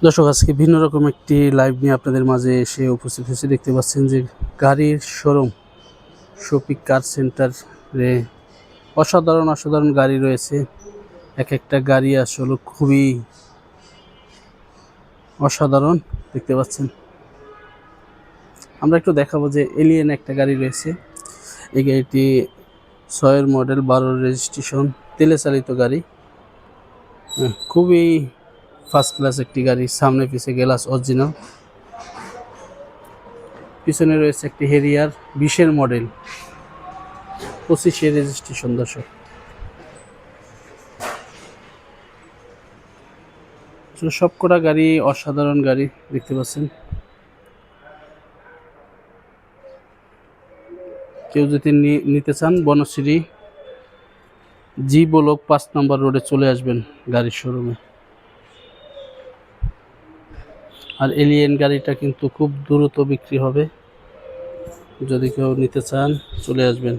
দর্শক, আজকে ভিন্ন রকম একটি লাইভ নিয়ে আপনাদের মাঝে এসে উপস্থিত হয়েছে। দেখতে পাচ্ছেন যে গাড়ির শোরুম শফিক কার সেন্টারে অসাধারণ অসাধারণ গাড়ি রয়েছে। এক একটা গাড়ি আসলে খুবই অসাধারণ। দেখতে পাচ্ছেন, আমরা একটু দেখাবো যে এলিয়েন একটা গাড়ি রয়েছে। এই গাড়িটি 6-এর মডেল, 12-র রেজিস্ট্রেশন, তেলে চালিত গাড়ি। খুবই ফার্স্ট ক্লাস একটি গাড়ি। সামনে পিছে গ্লাস অরিজিনাল। পিছনে রয়েছে একটি হেরিয়ার 20-এর মডেল, 25-এর রেজিস্ট্রেশন। দর্শক, সবকটা গাড়ি অসাধারণ গাড়ি। দেখতে পাচ্ছেন, কেউ যদি নিতে চান বনশ্রী জি ব্লক 5 নম্বর রোডে চলে আসবেন গাড়ির শোরুমে। আর এলিয়েন গাড়িটা কিন্তু খুব দ্রুত বিক্রি হবে। যদি কেউ নিতে চান চলে আসবেন।